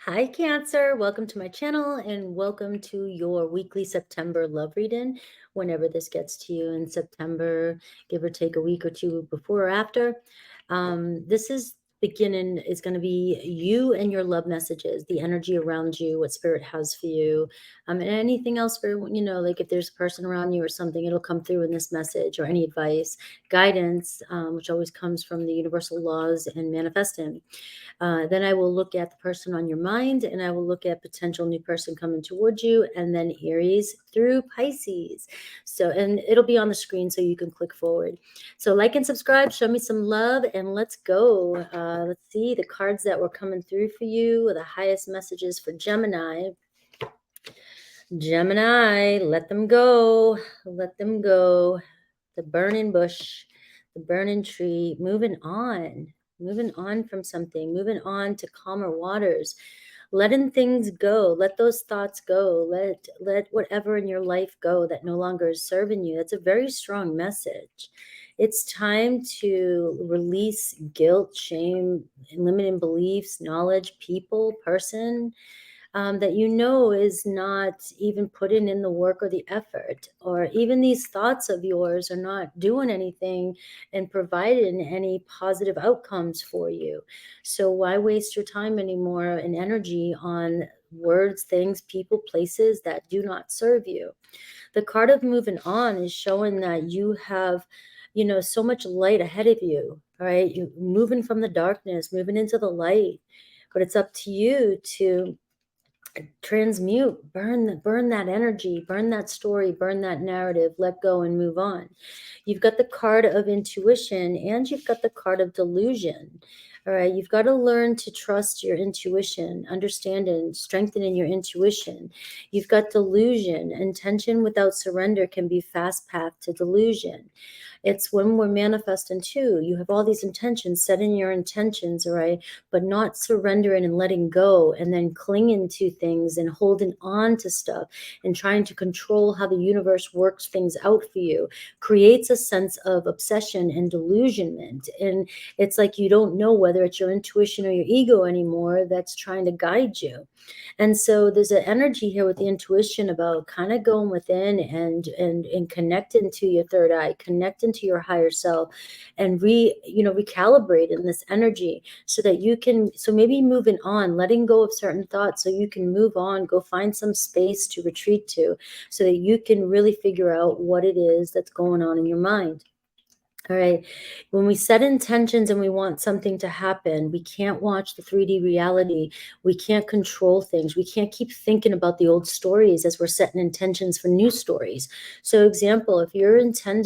Hi, Cancer. Welcome to my channel and welcome to your weekly September love reading. Whenever this gets to you in September, give or take a week or two before or after. This is beginning is going to be you and your love messages, the energy around you, what spirit has for you, and anything else for, like if there's a person around you or something, it'll come through in this message or any advice, guidance, which always comes from the universal laws and manifesting. Then I will look at the person on your mind, and I will look at potential new person coming towards you, and then Aries through Pisces. So, and it'll be on the screen so you can click forward. So like and subscribe, show me some love, and let's go. Let's see the cards that were coming through for you, the highest messages for Gemini. Gemini, let them go. Let them go. The burning bush, the burning tree, moving on from something, moving on to calmer waters, letting things go, let those thoughts go, let whatever in your life go that no longer is serving you. That's a very strong message. It's time to release guilt, shame, limiting beliefs, knowledge, people, person, that is not even putting in the work or the effort, or even these thoughts of yours are not doing anything and providing any positive outcomes for you. So why waste your time anymore and energy on words, things, people, places that do not serve you? The card of moving on is showing that you have, so much light ahead of you. All right, you're moving from the darkness, moving into the light, but it's up to you to transmute, burn that energy, burn that story, burn that narrative, let go and move on. You've got the card of intuition and you've got the card of delusion. All right, you've got to learn to trust your intuition, understand and strengthening your intuition. You've got delusion. Intention without surrender can be fast path to delusion. It's when we're manifesting too. You have all these intentions, setting your intentions, all right, but not surrendering and letting go, and then clinging to things and holding on to stuff and trying to control how the universe works things out for you creates a sense of obsession and delusionment. And it's like you don't know whether it's your intuition or your ego anymore that's trying to guide you. And so there's an energy here with the intuition about kind of going within and connecting to your third eye, connecting to your higher self, and recalibrating this energy so that you can, so maybe moving on, letting go of certain thoughts so you can move on, go find some space to retreat to so that you can really figure out what it is that's going on in your mind. All right. When we set intentions and we want something to happen, we can't watch the 3D reality. We can't control things. We can't keep thinking about the old stories as we're setting intentions for new stories. So example, if you're trying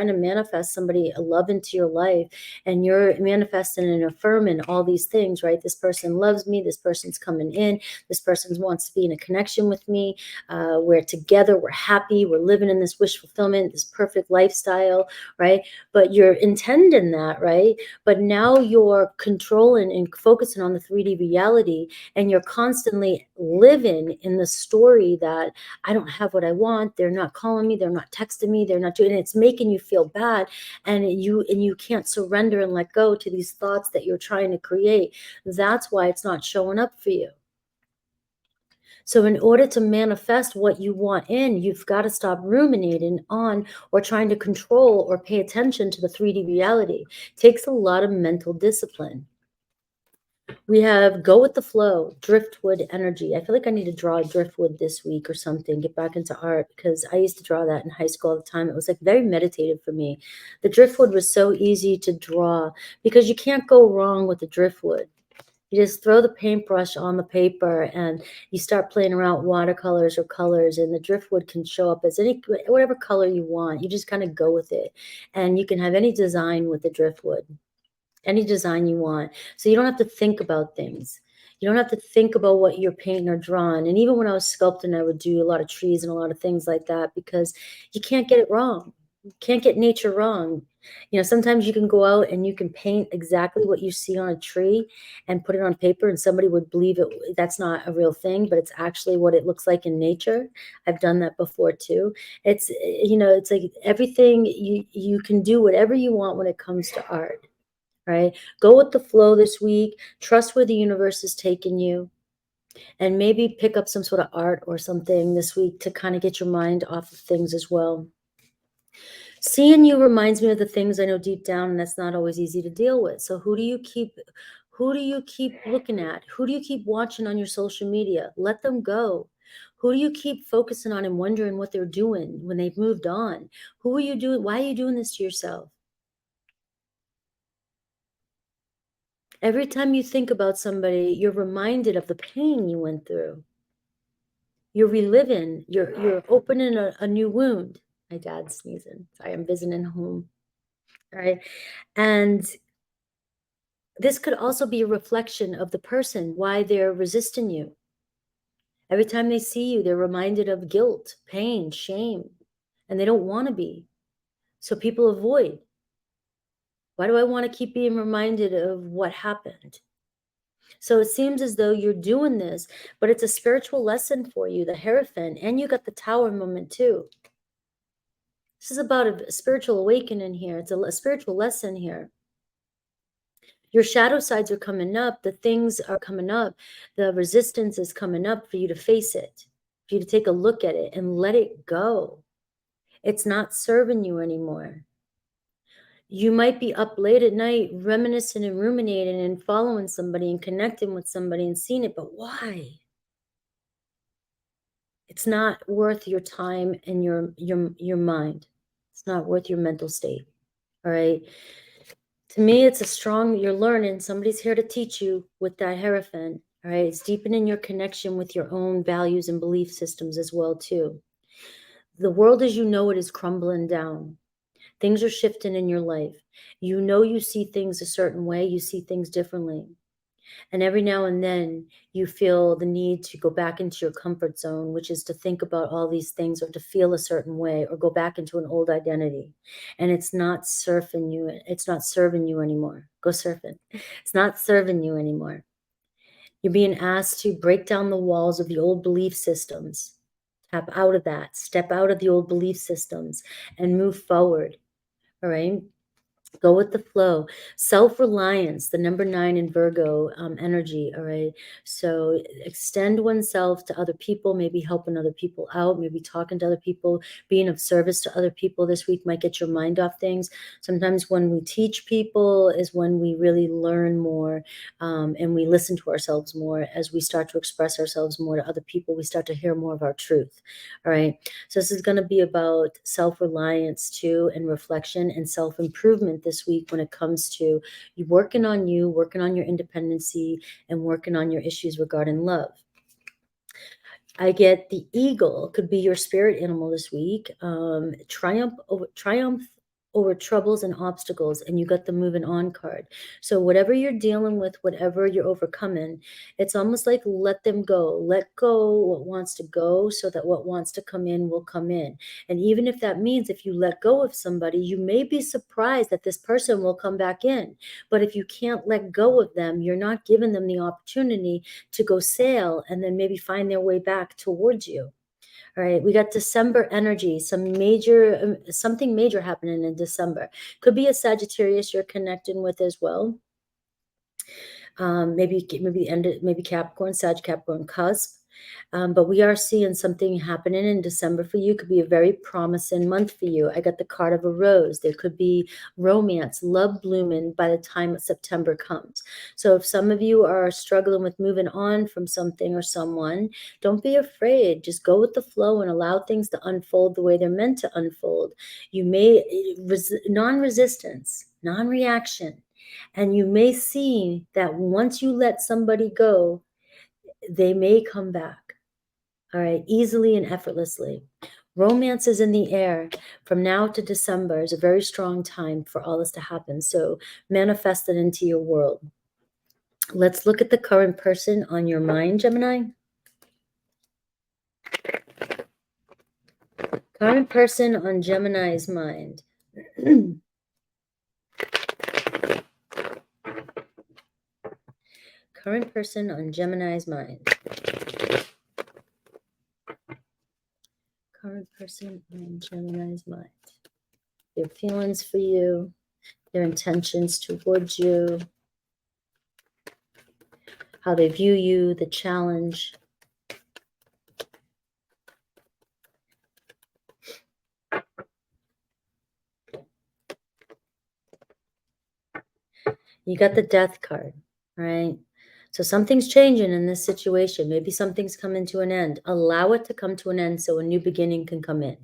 to manifest somebody, a love into your life, and you're manifesting and affirming all these things, right? This person loves me. This person's coming in. This person wants to be in a connection with me. We're together. We're happy. We're living in this wish fulfillment, this perfect lifestyle, right? But you're intending that, right? But now you're controlling and focusing on the 3D reality, and you're constantly living in the story that I don't have what I want. They're not calling me. They're not texting me. They're not doing it. It's making you feel bad. And you can't surrender and let go to these thoughts that you're trying to create. That's why it's not showing up for you. So in order to manifest what you want in, you've got to stop ruminating on or trying to control or pay attention to the 3D reality. It takes a lot of mental discipline. We have go with the flow, driftwood energy. I feel like I need to draw driftwood this week or something, get back into art, because I used to draw that in high school all the time. It was like very meditative for me. The driftwood was so easy to draw because you can't go wrong with the driftwood. You just throw the paintbrush on the paper and you start playing around with watercolors or colors, and the driftwood can show up as whatever color you want. You just kind of go with it, and you can have any design with the driftwood, any design you want. So you don't have to think about things. You don't have to think about what you're painting or drawing. And even when I was sculpting, I would do a lot of trees and a lot of things like that because you can't get it wrong. You can't get nature wrong. Sometimes you can go out and you can paint exactly what you see on a tree and put it on paper, and somebody would believe that's not a real thing, but it's actually what it looks like in nature. I've done that before too. It's like everything, you can do whatever you want when it comes to art. Right? Go with the flow this week. Trust where the universe is taking you. And maybe pick up some sort of art or something this week to kind of get your mind off of things as well. Seeing you reminds me of the things I know deep down, and that's not always easy to deal with. So who do you keep looking at? Who do you keep watching on your social media? Let them go. Who do you keep focusing on and wondering what they're doing when they've moved on? Who are you doing? Why are you doing this to yourself? Every time you think about somebody, you're reminded of the pain you went through. You're reliving, you're opening a new wound. My dad's sneezing. Sorry, I'm visiting home. All right. And this could also be a reflection of the person, why they're resisting you. Every time they see you, they're reminded of guilt, pain, shame, and they don't want to be. So people avoid. Why do I want to keep being reminded of what happened? So it seems as though you're doing this, but it's a spiritual lesson for you, the Hierophant, and you got the Tower moment too. This is about a spiritual awakening here. It's a spiritual lesson here. Your shadow sides are coming up. The things are coming up. The resistance is coming up for you to face it, for you to take a look at it and let it go. It's not serving you anymore. You might be up late at night reminiscing and ruminating and following somebody and connecting with somebody and seeing it, but why? It's not worth your time and your mind. It's not worth your mental state. All right. To me, it's a strong, you're learning, somebody's here to teach you with that Hierophant, all right? It's deepening your connection with your own values and belief systems as well, too. The world as you know it is crumbling down. Things are shifting in your life. You know you see things a certain way, you see things differently. And every now and then you feel the need to go back into your comfort zone, which is to think about all these things or to feel a certain way or go back into an old identity. And it's not serving you. It's not serving you anymore. Go surfing. It's not serving you anymore. You're being asked to break down the walls of the old belief systems. Tap out of that. Step out of the old belief systems and move forward. All right. Go with the flow. Self-reliance, the number 9 in Virgo energy, all right? So extend oneself to other people, maybe helping other people out, maybe talking to other people, being of service to other people this week might get your mind off things. Sometimes when we teach people is when we really learn more and we listen to ourselves more. As we start to express ourselves more to other people, we start to hear more of our truth, all right? So this is going to be about self-reliance too, and reflection and self-improvement this week when it comes to you working on your independency, and working on your issues regarding love. I get the eagle could be your spirit animal this week. Triumph over troubles and obstacles, and you got the moving on card. So whatever you're dealing with, whatever you're overcoming, it's almost like let them go. Let go what wants to go so that what wants to come in will come in. And even if that means if you let go of somebody, you may be surprised that this person will come back in. But if you can't let go of them, you're not giving them the opportunity to go sail and then maybe find their way back towards you. All right, we got December energy, something major happening in December. Could be a Sagittarius you're connecting with as well. Maybe Capricorn, Sag, Capricorn cusp. But we are seeing something happening in December for you. Could be a very promising month for you. I got the card of a rose. There could be romance, love blooming by the time September comes. So if some of you are struggling with moving on from something or someone, don't be afraid. Just go with the flow and allow things to unfold the way they're meant to unfold. You may non-resistance, non-reaction. And you may see that once you let somebody go, they may come back, all right, easily and effortlessly. Romance is in the air. From now to December is a very strong time for all this to happen. So manifest it into your world. Let's look at the current person on your mind, Gemini. Current person on Gemini's mind. Current person on Gemini's mind. Current person on Gemini's mind. Their feelings for you, their intentions towards you. how they view you, the challenge. You got the Death card, right? So something's changing in this situation. Maybe something's coming to an end. Allow it to come to an end so a new beginning can come in.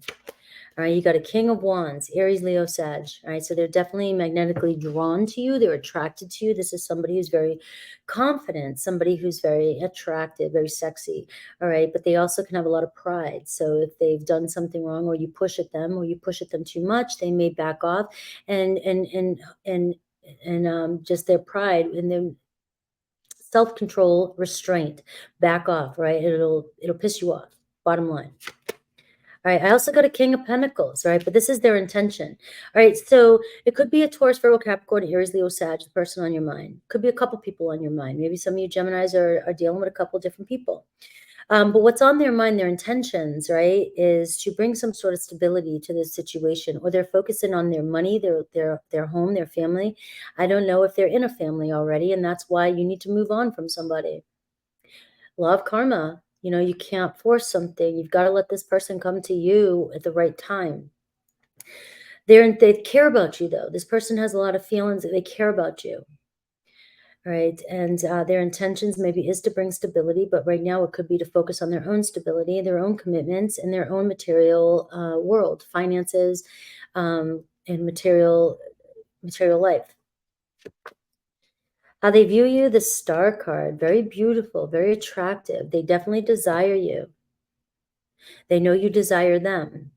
All right, you got a King of Wands, Aries, Leo, Sag. All right, so they're definitely magnetically drawn to you. They're attracted to you. This is somebody who's very confident, somebody who's very attractive, very sexy. All right, but they also can have a lot of pride. So if they've done something wrong, or you push at them, or you push at them too much, they may back off, and just their pride and their self-control, restraint, back off. Right, it'll piss you off. Bottom line. All right, I also got a King of Pentacles, right? But this is their intention. All right, so it could be a Taurus, Virgo, Capricorn, Aries, Leo, Sag, the person on your mind. Could be a couple people on your mind. Maybe some of you Geminis are dealing with a couple different people. But what's on their mind, their intentions, right, is to bring some sort of stability to this situation, or they're focusing on their money, their home, their family. I don't know if they're in a family already, and that's why you need to move on from somebody. Law of karma. You know, you can't force something. You've got to let this person come to you at the right time. They care about you, though. This person has a lot of feelings that they care about you. Right. And their intentions maybe is to bring stability, but right now it could be to focus on their own stability, their own commitments, and their own material world, finances, and material life. How they view you, the Star card, very beautiful, very attractive. They definitely desire you. They know you desire them.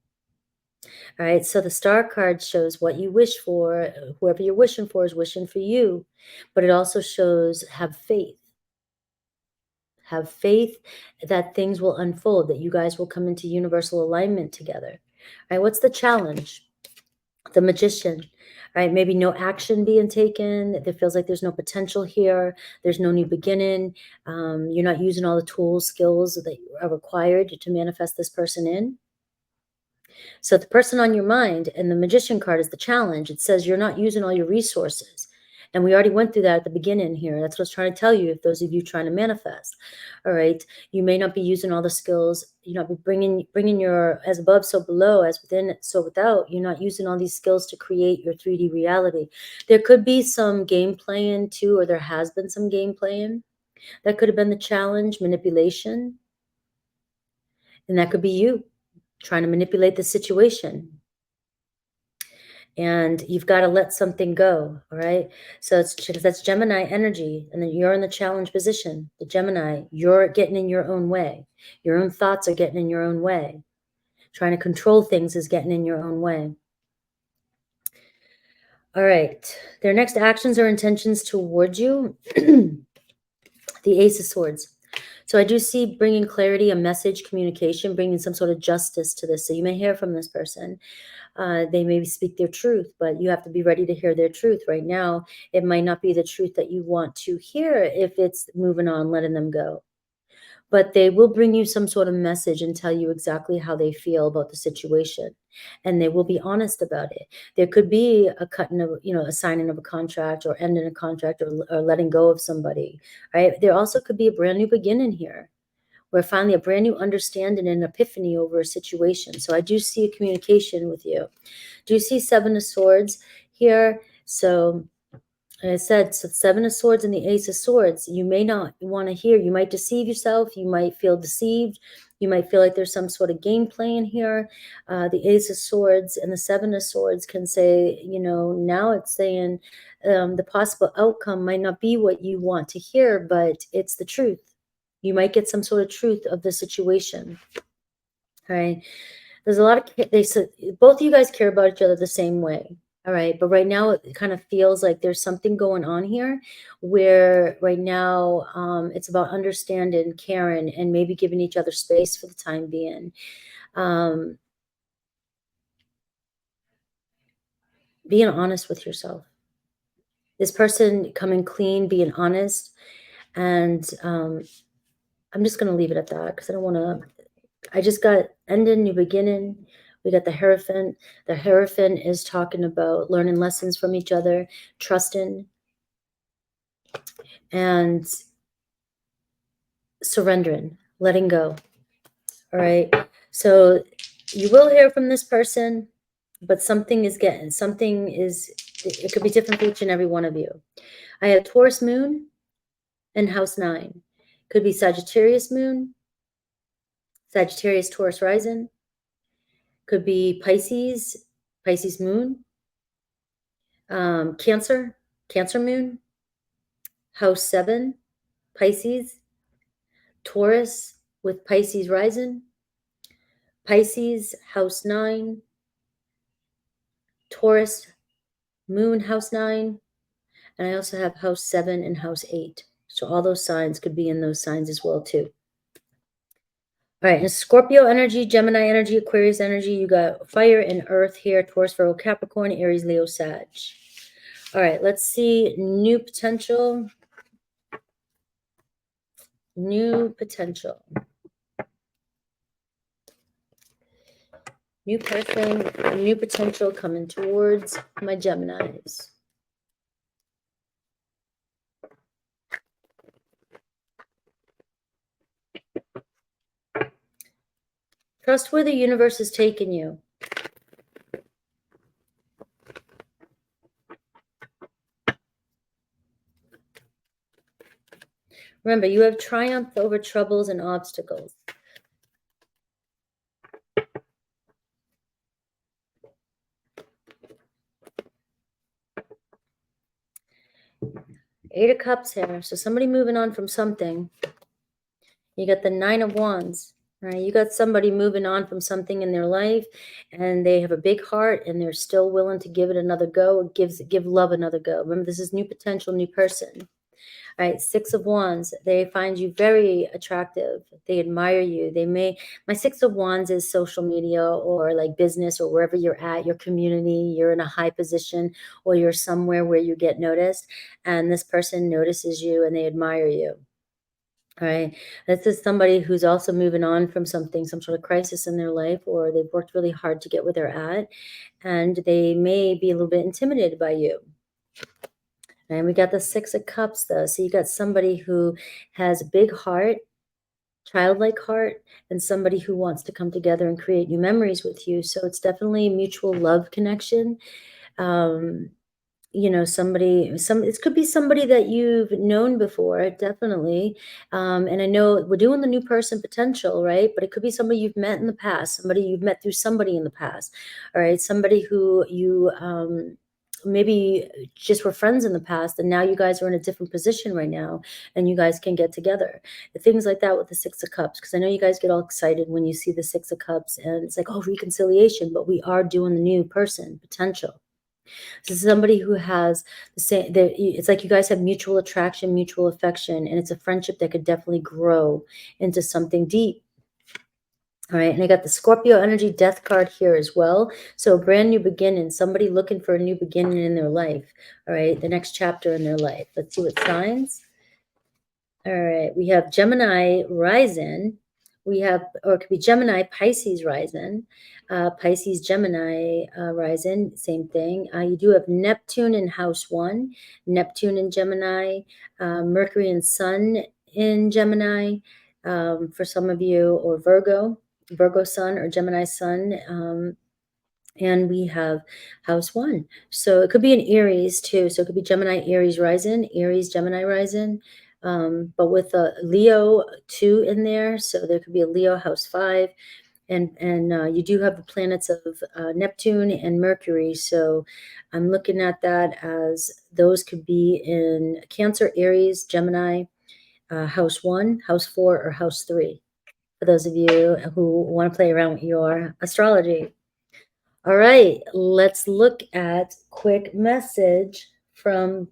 All right, so the Star card shows what you wish for. Whoever you're wishing for is wishing for you, but it also shows have faith. Have faith that things will unfold, that you guys will come into universal alignment together. All right, what's the challenge? The Magician. All right, maybe no action being taken. It feels like there's no potential here. There's no new beginning. You're not using all the tools, skills that are required to manifest this person in. So the person on your mind, and the Magician card is the challenge. It says you're not using all your resources. And we already went through that at the beginning here. That's what I was trying to tell you, if those of you trying to manifest. All right. You may not be using all the skills. You're not bringing your as above, so below, as within, so without. You're not using all these skills to create your 3D reality. There could be some game playing too, or there has been some game playing. That could have been the challenge, manipulation. And that could be you trying to manipulate the situation. And you've got to let something go. All right. So that's Gemini energy. And then you're in the challenge position. The Gemini, you're getting in your own way. Your own thoughts are getting in your own way. Trying to control things is getting in your own way. All right. Their next actions or intentions towards you. The Ace of Swords. So I do see bringing clarity, a message, communication, bringing some sort of justice to this. So you may hear from this person. They maybe speak their truth, but you have to be ready to hear their truth. Right now, it might not be the truth that you want to hear if it's moving on, letting them go. But they will bring you some sort of message and tell you exactly how they feel about the situation. And they will be honest about it. There could be a cutting of, a signing of a contract, or ending a contract, or letting go of somebody, right? There also could be a brand new beginning here, where finally a brand new understanding and epiphany over a situation. So I do see a communication with you. Do you see Seven of Swords here? So I said, so Seven of Swords and the Ace of Swords, you may not want to hear. You might deceive yourself. You might feel deceived. You might feel like there's some sort of game playing here. The Ace of Swords and the Seven of Swords can say, now it's saying the possible outcome might not be what you want to hear, but it's the truth. You might get some sort of truth of the situation. All right. There's a lot of, they said both of you guys care about each other the same way. All right. But right now it kind of feels like there's something going on here where right now it's about understanding, caring, and maybe giving each other space for the time being. Being honest with yourself. This person coming clean, being honest. And I'm just going to leave it at that because I don't want to. I just got ending, new beginning. We got the Hierophant. The Hierophant is talking about learning lessons from each other, trusting. And surrendering, letting go. All right. So you will hear from this person, but something is, it could be different for each and every one of you. I have Taurus moon and house 9. Could be Sagittarius moon, Sagittarius Taurus rising. Could be Pisces moon, Cancer moon, house 7, Pisces, Taurus with Pisces rising, Pisces house 9, Taurus moon house 9, and I also have house 7 and house 8. So all those signs could be in those signs as well too. All right, and Scorpio energy, Gemini energy, Aquarius energy, you got fire and earth here, Taurus, Virgo, Capricorn, Aries, Leo, Sag. All right, let's see new potential. New potential. New person, new potential coming towards my Geminis. Trust where the universe is taking you. Remember, you have triumph over troubles and obstacles. Eight of Cups here. So somebody moving on from something. You got the Nine of Wands. Right? You got somebody moving on from something in their life, and they have a big heart, and they're still willing to give it another go. Give love another go. Remember, this is new potential, new person. All right, Six of Wands. They find you very attractive. They admire you. My Six of Wands is social media or like business or wherever you're at, your community, you're in a high position or you're somewhere where you get noticed, and this person notices you and they admire you. All right, this is somebody who's also moving on from something, some sort of crisis in their life, or they've worked really hard to get where they're at, and they may be a little bit intimidated by you. And we got the Six of Cups, though. So you got somebody who has a big heart, childlike heart, and somebody who wants to come together and create new memories with you. So it's definitely a mutual love connection. You know, it could be somebody that you've known before, definitely. And I know we're doing the new person potential, right? But it could be somebody you've met in the past, somebody you've met through somebody in the past. All right, somebody who you maybe just were friends in the past, and now you guys are in a different position right now, and you guys can get together. Things like that with the Six of Cups, because I know you guys get all excited when you see the Six of Cups, and it's like, oh, reconciliation, but we are doing the new person potential. So somebody who has the same, it's like you guys have mutual attraction, mutual affection, and it's a friendship that could definitely grow into something deep. All right, and I got the Scorpio energy death card here as well. So a brand new beginning, somebody looking for a new beginning in their life. All right, the next chapter in their life. Let's see what signs. All right, we have Gemini rising. We have, or it could be Gemini, Pisces rising. Pisces, Gemini rising, same thing. You do have Neptune in house 1, Neptune in Gemini, Mercury and Sun in Gemini for some of you, or Virgo Sun or Gemini Sun. And we have house 1. So it could be an Aries too. So it could be Gemini, Aries rising, Aries, Gemini rising. But with a Leo 2 in there. So there could be a Leo house 5. And you do have the planets of Neptune and Mercury. So I'm looking at that as those could be in Cancer, Aries, Gemini, house 1, house 4, or house 3. For those of you who want to play around with your astrology. All right, let's look at quick message from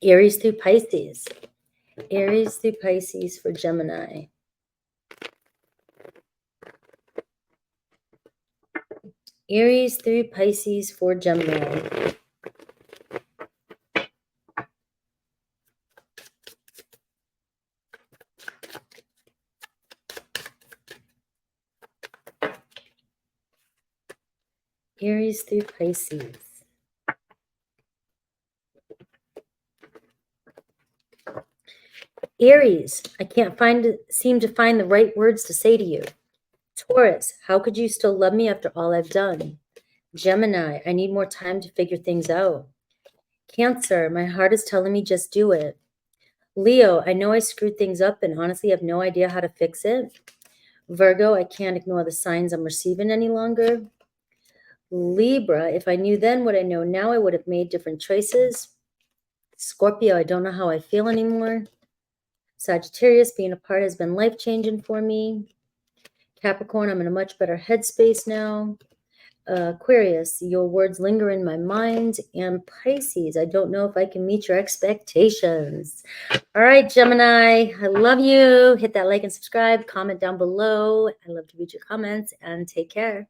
Aries through Pisces. Aries through Pisces for Gemini. Aries through Pisces for Gemini. Aries through Pisces. Aries, I can't seem to find the right words to say to you. Taurus, how could you still love me after all I've done? Gemini, I need more time to figure things out. Cancer, my heart is telling me just do it. Leo, I know I screwed things up and honestly have no idea how to fix it. Virgo, I can't ignore the signs I'm receiving any longer. Libra, if I knew then what I know now, I would have made different choices. Scorpio, I don't know how I feel anymore. Sagittarius, being apart has been life-changing for me. Capricorn, I'm in a much better headspace now. Aquarius, your words linger in my mind. And Pisces, I don't know if I can meet your expectations. All right, Gemini, I love you. Hit that like and subscribe. Comment down below. I love to read your comments, and take care.